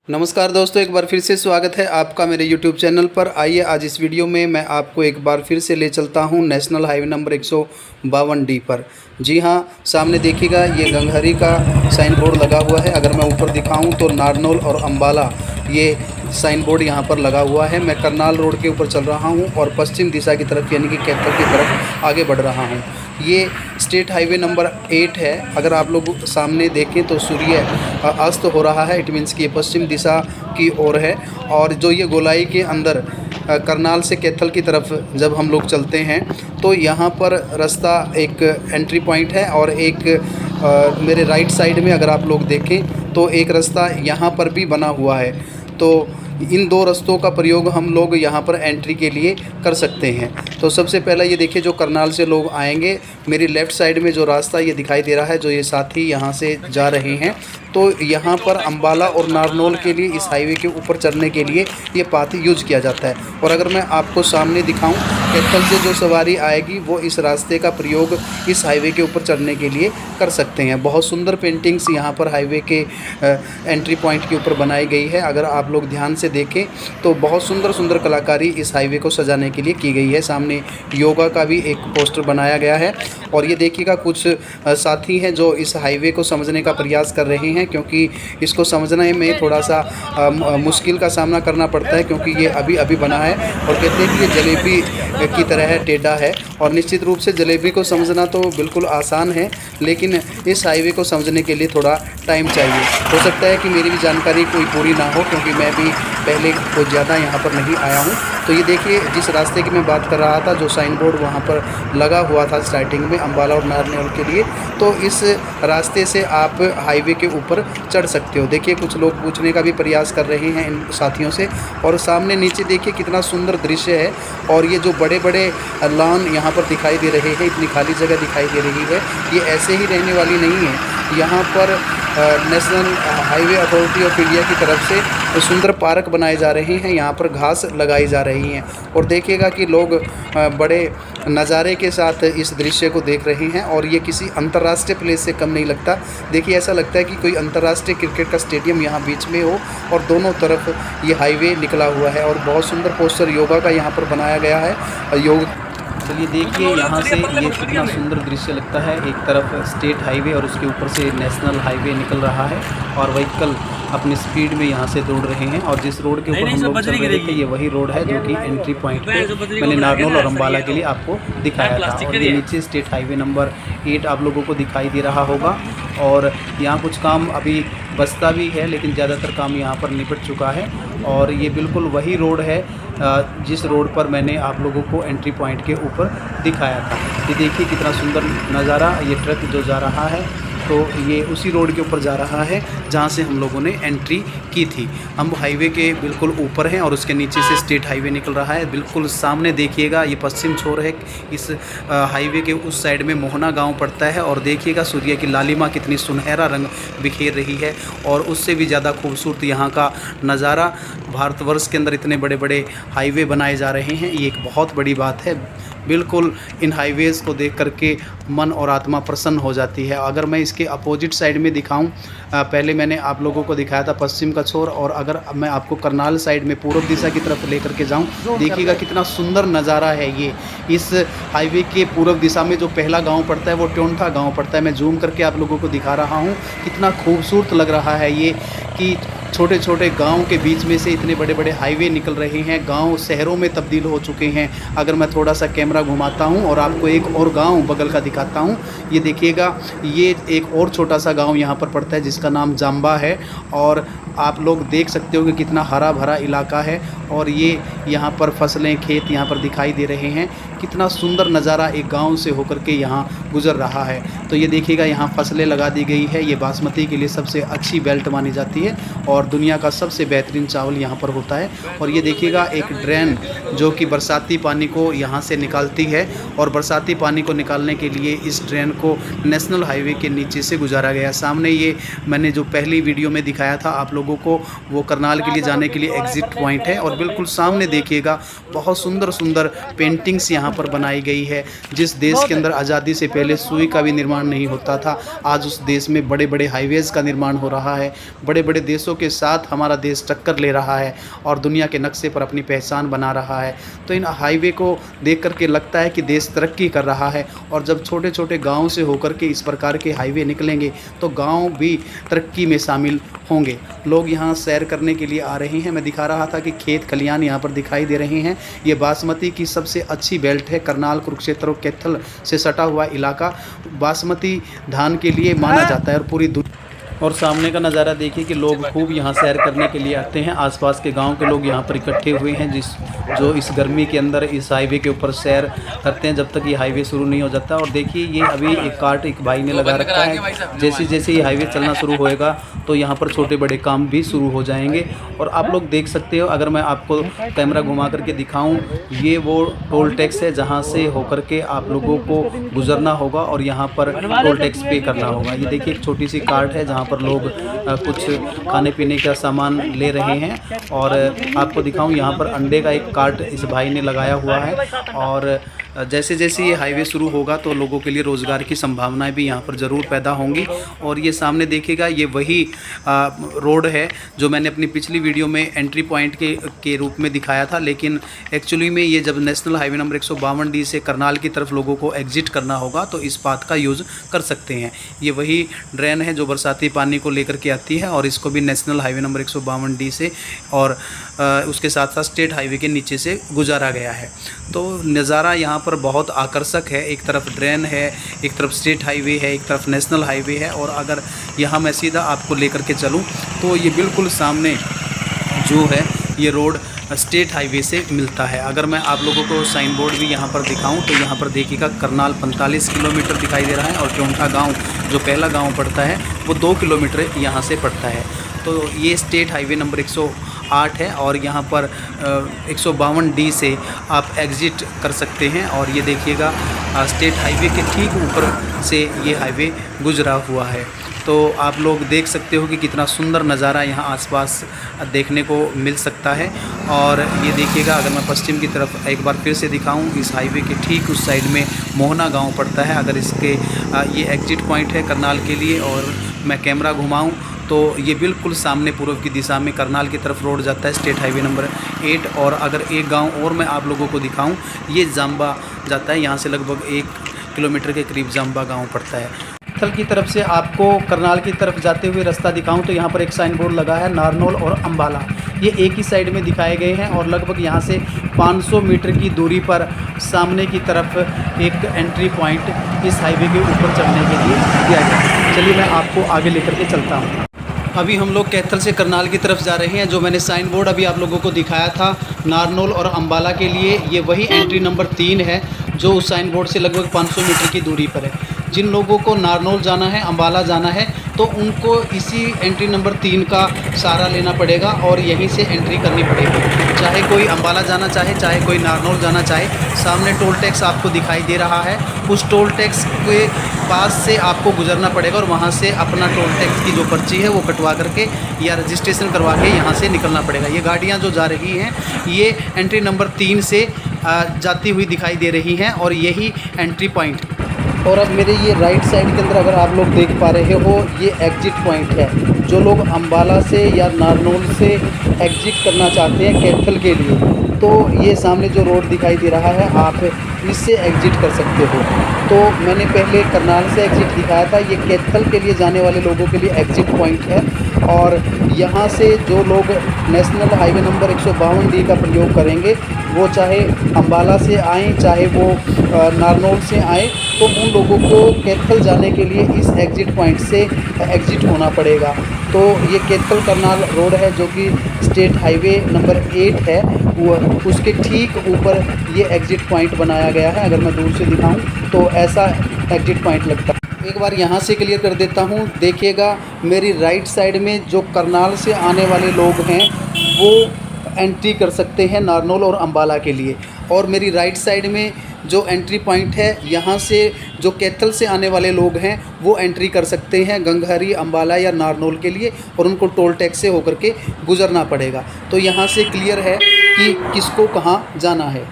नमस्कार दोस्तों, एक बार फिर से स्वागत है आपका मेरे YouTube चैनल पर। आइए आज इस वीडियो में मैं आपको एक बार फिर से ले चलता हूं नेशनल हाईवे नंबर 152D पर। जी हां, सामने देखिएगा ये गंगहरी का साइन बोर्ड लगा हुआ है। अगर मैं ऊपर दिखाऊं तो नारनौल और अम्बाला ये साइन बोर्ड यहां पर लगा हुआ है। मैं करनाल रोड के ऊपर चल रहा हूं और पश्चिम दिशा की तरफ यानी कि कैथल की तरफ आगे बढ़ रहा हूं। ये स्टेट हाईवे नंबर 8 है। अगर आप लोग सामने देखें तो सूर्य अस्त हो रहा है, इट मीन्स कि ये पश्चिम दिशा की ओर है। और जो ये गोलाई के अंदर करनाल से कैथल की तरफ जब हम लोग चलते हैं तो यहाँ पर रास्ता एक एंट्री पॉइंट है और एक मेरे राइट साइड में अगर आप लोग देखें तो एक रास्ता यहाँ पर भी बना हुआ है। तो इन दो रास्तों का प्रयोग हम लोग यहाँ पर एंट्री के लिए कर सकते हैं। तो सबसे पहला ये देखिए, जो करनाल से लोग आएंगे, मेरी लेफ़्ट साइड में जो रास्ता ये दिखाई दे रहा है, जो ये साथी यहाँ से जा रहे हैं, तो यहाँ पर अम्बाला और नारनौल के लिए इस हाईवे के ऊपर चढ़ने के लिए ये पाथ यूज किया जाता है। और अगर मैं आपको सामने दिखाऊं, कैथल से जो सवारी आएगी वो इस रास्ते का प्रयोग इस हाईवे के ऊपर चढ़ने के लिए कर सकते हैं। बहुत सुंदर पेंटिंग्स यहाँ पर हाईवे के एंट्री पॉइंट के ऊपर बनाई गई है। अगर आप लोग ध्यान से देखें तो बहुत सुंदर सुंदर कलाकारी इस हाईवे को सजाने के लिए की गई है। सामने योगा का भी एक पोस्टर बनाया गया है। और ये देखिएगा, कुछ साथी हैं जो इस हाईवे को समझने का प्रयास कर रहे हैं, क्योंकि इसको समझने में थोड़ा सा मुश्किल का सामना करना पड़ता है, क्योंकि ये अभी अभी बना है। और कहते हैं कि ये जलेबी की तरह है, टेढ़ा है। और निश्चित रूप से जलेबी को समझना तो बिल्कुल आसान है, लेकिन इस हाईवे को समझने के लिए थोड़ा टाइम चाहिए। हो सकता है कि मेरी भी जानकारी कोई पूरी ना हो, क्योंकि मैं भी पहले कुछ ज़्यादा यहाँ पर नहीं आया हूँ। तो ये देखिए, जिस रास्ते की मैं बात कर रहा था, जो साइन बोर्ड वहाँ पर लगा हुआ था स्टार्टिंग में अम्बाला और नारनौल के लिए, तो इस रास्ते से आप हाईवे के ऊपर चढ़ सकते हो। देखिए, कुछ लोग पूछने का भी प्रयास कर रहे हैं इन साथियों से। और सामने नीचे देखिए कितना सुंदर दृश्य है। और ये जो बड़े बड़े लॉन यहाँ पर दिखाई दे रहे हैं, इतनी खाली जगह दिखाई दे रही है, ये ऐसे ही रहने वाली नहीं है। यहाँ पर national highway authority of India की तरफ से सुंदर पार्क बनाए जा रहे हैं, यहाँ पर घास लगाई जा रही हैं। और देखिएगा कि लोग बड़े नज़ारे के साथ इस दृश्य को देख रहे हैं। और ये किसी अंतर्राष्ट्रीय प्लेस से कम नहीं लगता। देखिए, ऐसा लगता है कि कोई अंतर्राष्ट्रीय क्रिकेट का स्टेडियम यहाँ बीच में हो और दोनों तरफ ये हाईवे निकला हुआ है। और बहुत सुंदर पोस्टर योगा का यहाँ पर बनाया गया है। योग चलिए देखिए, यहाँ से ये कितना सुंदर दृश्य लगता है। एक तरफ स्टेट हाईवे और उसके ऊपर से नेशनल हाईवे निकल रहा है और व्हीकल अपनी स्पीड में यहाँ से दौड़ रहे हैं। और जिस रोड के ऊपर हम लोग चल रहे थे, ये वही रोड है जो कि एंट्री पॉइंट पे मैंने नारनौल और अम्बाला के लिए आपको दिखाया था। और ये नीचे स्टेट हाईवे नंबर 8 आप लोगों को दिखाई दे रहा होगा। और यहाँ कुछ काम अभी बचता भी है, लेकिन ज़्यादातर काम यहाँ पर निपट चुका है। और ये बिल्कुल वही रोड है जिस रोड पर मैंने आप लोगों को एंट्री पॉइंट के ऊपर दिखाया था। ये देखिए कितना सुंदर नज़ारा। ये ट्रक जो जा रहा है, तो ये उसी रोड के ऊपर जा रहा है जहाँ से हम लोगों ने एंट्री की थी। हम हाईवे के बिल्कुल ऊपर हैं और उसके नीचे से स्टेट हाईवे निकल रहा है। बिल्कुल सामने देखिएगा, ये पश्चिम छोर है। इस हाईवे के उस साइड में मोहना गांव पड़ता है। और देखिएगा सूर्य की लालिमा कितनी सुनहरा रंग बिखेर रही है। और उससे भी ज़्यादा खूबसूरत यहाँ का नज़ारा। भारतवर्ष के अंदर इतने बड़े बड़े हाईवे बनाए जा रहे हैं, ये एक बहुत बड़ी बात है। बिल्कुल इन हाईवेज़ को देख करके मन और आत्मा प्रसन्न हो जाती है। अगर मैं इसके अपोजिट साइड में दिखाऊं, पहले मैंने आप लोगों को दिखाया था पश्चिम का छोर, और अगर मैं आपको करनाल साइड में पूर्व दिशा की तरफ लेकर के जाऊं, देखिएगा कितना सुंदर नज़ारा है ये। इस हाईवे के पूर्व दिशा में जो पहला गाँव पड़ता है वो ट्योंठा गाँव पड़ता है। मैं जूम करके आप लोगों को दिखा रहा हूँ। कितना खूबसूरत लग रहा है ये कि छोटे छोटे गांव के बीच में से इतने बड़े बड़े हाईवे निकल रहे हैं। गांव शहरों में तब्दील हो चुके हैं। अगर मैं थोड़ा सा कैमरा घुमाता हूं और आपको एक और गांव बगल का दिखाता हूं, ये देखिएगा, ये एक और छोटा सा गांव यहां पर पड़ता है जिसका नाम जाम्बा है। और आप लोग देख सकते हो कि कितना हरा भरा इलाका है। और ये यहाँ पर फसलें, खेत यहाँ पर दिखाई दे रहे हैं। कितना सुंदर नज़ारा एक गांव से होकर के यहाँ गुजर रहा है। तो ये देखिएगा, यहाँ फसलें लगा दी गई है। ये बासमती के लिए सबसे अच्छी बेल्ट मानी जाती है और दुनिया का सबसे बेहतरीन चावल यहाँ पर होता है। और ये देखिएगा, एक ड्रेन जो कि बरसाती पानी को यहाँ से निकालती है। और बरसाती पानी को निकालने के लिए इस ड्रेन को नेशनल हाईवे के नीचे से गुजारा गया। सामने ये मैंने जो पहली वीडियो में दिखाया था आप लोगों को, वो करनाल के लिए जाने के लिए एग्ज़िट पॉइंट है। और और बिल्कुल सामने देखिएगा बहुत सुंदर सुंदर पेंटिंग्स यहाँ पर बनाई गई है। जिस देश के अंदर आज़ादी से पहले सुई का भी निर्माण नहीं होता था, आज उस देश में बड़े बड़े हाईवेज़ का निर्माण हो रहा है। बड़े बड़े देशों के साथ हमारा देश टक्कर ले रहा है और दुनिया के नक्शे पर अपनी पहचान बना रहा है। तो इन हाईवे को देख करके लगता है कि देश तरक्की कर रहा है। और जब छोटे छोटे गाँव से होकर के इस प्रकार के हाईवे निकलेंगे तो गाँव भी तरक्की में शामिल होंगे। लोग यहाँ सैर करने के लिए आ रहे हैं। मैं दिखा रहा था कि खेत खलियान यहाँ पर दिखाई दे रहे हैं। ये बासमती की सबसे अच्छी बेल्ट है। करनाल, कुरुक्षेत्र और कैथल से सटा हुआ इलाका बासमती धान के लिए माना जाता है और पूरी और सामने का नज़ारा देखिए कि लोग खूब यहाँ सैर करने के लिए आते हैं। आसपास के गांव के लोग यहाँ पर इकट्ठे हुए हैं जो इस गर्मी के अंदर इस हाईवे के ऊपर सैर करते हैं जब तक ये हाईवे शुरू नहीं हो जाता। और देखिए ये अभी एक भाई ने लगा रखा है। जैसे जैसे ये हाईवे चलना शुरू होएगा तो यहाँ पर छोटे बड़े काम भी शुरू हो जाएंगे। और आप लोग देख सकते हो, अगर मैं आपको कैमरा घुमा करके दिखाऊँ, ये वो टोल टैक्स है जहाँ से होकर के आप लोगों को गुजरना होगा और यहाँ पर टोल टैक्स पे करना होगा। ये देखिए एक छोटी सी कार्ट है जहाँ पर लोग कुछ खाने पीने का सामान ले रहे हैं। और आपको दिखाऊं, यहाँ पर अंडे का एक कार्ट इस भाई ने लगाया हुआ है। और जैसे जैसे ये हाईवे शुरू होगा तो लोगों के लिए रोज़गार की संभावनाएं भी यहाँ पर ज़रूर पैदा होंगी। और ये सामने देखिएगा, ये वही रोड है जो मैंने अपनी पिछली वीडियो में एंट्री पॉइंट के रूप में दिखाया था। लेकिन एक्चुअली में ये जब नेशनल हाईवे नंबर 152D से करनाल की तरफ लोगों को एग्जिट करना होगा तो इस पाथ का यूज़ कर सकते हैं। ये वही ड्रेन है जो बरसाती पानी को लेकर के आती है और इसको भी नेशनल हाईवे नंबर 152D से और उसके साथ साथ स्टेट हाईवे के नीचे से गुजारा गया है। तो नज़ारा यहाँ पर बहुत आकर्षक है। एक तरफ ड्रेन है, एक तरफ स्टेट हाईवे है, एक तरफ नेशनल हाईवे है। और अगर यहाँ मैं सीधा आपको लेकर के चलूँ तो ये बिल्कुल सामने जो है ये रोड स्टेट हाईवे से मिलता है। अगर मैं आप लोगों को साइन बोर्ड भी यहाँ पर दिखाऊं तो यहाँ पर देखिएगा करनाल 45 किलोमीटर दिखाई दे रहा है और क्योंठा गांव जो पहला गांव पड़ता है वो 2 किलोमीटर यहाँ से पड़ता है। तो ये स्टेट हाईवे नंबर 108 है और यहाँ पर 152D से आप एग्ज़िट कर सकते हैं। और ये देखिएगा स्टेट हाईवे के ठीक ऊपर से ये हाईवे गुजरा हुआ है। तो आप लोग देख सकते हो कि कितना सुंदर नज़ारा यहाँ आसपास देखने को मिल सकता है। और ये देखिएगा, अगर मैं पश्चिम की तरफ एक बार फिर से दिखाऊं, इस हाईवे के ठीक उस साइड में मोहना गांव पड़ता है। अगर इसके ये एग्जिट पॉइंट है करनाल के लिए और मैं कैमरा घुमाऊं तो ये बिल्कुल सामने पूर्व की दिशा में करनाल की तरफ रोड जाता है स्टेट हाईवे नंबर 8। और अगर एक गाँव और मैं आप लोगों को दिखाऊँ, ये जाम्बा जाता है। यहाँ से लगभग 1 किलोमीटर के करीब जाम्बा गाँव पड़ता है। कैथल की तरफ से आपको करनाल की तरफ जाते हुए रास्ता दिखाऊं तो यहाँ पर एक साइन बोर्ड लगा है नारनौल और अम्बाला। ये एक ही साइड में दिखाए गए हैं और लगभग यहाँ से 500 मीटर की दूरी पर सामने की तरफ एक एंट्री पॉइंट इस हाईवे के ऊपर चढ़ने के लिए दिया गया है। चलिए मैं आपको आगे लेकर के चलता हूँ। अभी हम लोग कैथल से करनाल की तरफ जा रहे हैं। जो मैंने साइन बोर्ड अभी आप लोगों को दिखाया था नारनौल और अम्बाला के लिए, ये वही एंट्री नंबर 3 है जो उस साइन बोर्ड से लगभग 500 मीटर की दूरी पर है। जिन लोगों को नारनौल जाना है, अम्बाला जाना है तो उनको इसी एंट्री नंबर 3 का सहारा लेना पड़ेगा और यहीं से एंट्री करनी पड़ेगी। चाहे कोई अम्बाला जाना चाहे, चाहे कोई नारनौल जाना चाहे, सामने टोल टैक्स आपको दिखाई दे रहा है। उस टोल टैक्स के पास से आपको गुजरना पड़ेगा और वहाँ से अपना टोल टैक्स की जो पर्ची है वो कटवा करके या रजिस्ट्रेशन करवा के यहाँ से निकलना पड़ेगा। ये गाड़ियाँ जो जा रही हैं ये एंट्री नंबर 3 से जाती हुई दिखाई दे रही हैं और यही एंट्री पॉइंट। और अब मेरे ये राइट साइड के अंदर अगर आप लोग देख पा रहे हो, ये एग्जिट पॉइंट है। जो लोग अम्बाला से या नारनौल से एग्जिट करना चाहते हैं कैथल के लिए, तो ये सामने जो रोड दिखाई दे रहा है आप इससे एग्जिट कर सकते हो। तो मैंने पहले करनाल से एग्जिट दिखाया था, ये कैथल के लिए जाने वाले लोगों के लिए एग्जिट पॉइंट है। और यहाँ से जो लोग नेशनल हाईवे नंबर 152D का प्रयोग करेंगे, वो चाहे अम्बाला से आएँ चाहे वो नारनौल से आएँ, तो उन लोगों को कैथल जाने के लिए इस एग्जिट पॉइंट से एग्जिट होना पड़ेगा। तो ये कैथल करनाल रोड है जो कि स्टेट हाईवे नंबर 8 है, वो उसके ठीक ऊपर ये एग्जिट पॉइंट बनाया गया है। अगर मैं दूर से दिखाऊं तो ऐसा एग्जिट पॉइंट लगता है। एक बार यहाँ से क्लियर कर देता हूँ। देखिएगा मेरी राइट साइड में जो करनाल से आने वाले लोग हैं वो एंट्री कर सकते हैं नारनौल और अम्बाला के लिए, और मेरी राइट साइड में जो एंट्री पॉइंट है यहाँ से जो कैथल से आने वाले लोग हैं वो एंट्री कर सकते हैं गंगहरी, अम्बाला या नारनौल के लिए, और उनको टोल टैक्स से होकर के गुजरना पड़ेगा। तो यहाँ से क्लियर है कि किसको कहाँ जाना है।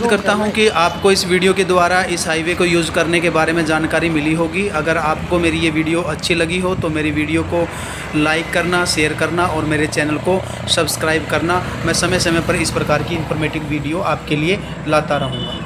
करता हूं कि आपको इस वीडियो के द्वारा इस हाईवे को यूज़ करने के बारे में जानकारी मिली होगी। अगर आपको मेरी ये वीडियो अच्छी लगी हो तो मेरी वीडियो को लाइक करना, शेयर करना और मेरे चैनल को सब्सक्राइब करना। मैं समय समय पर इस प्रकार की इन्फॉर्मेटिव वीडियो आपके लिए लाता रहूँगा।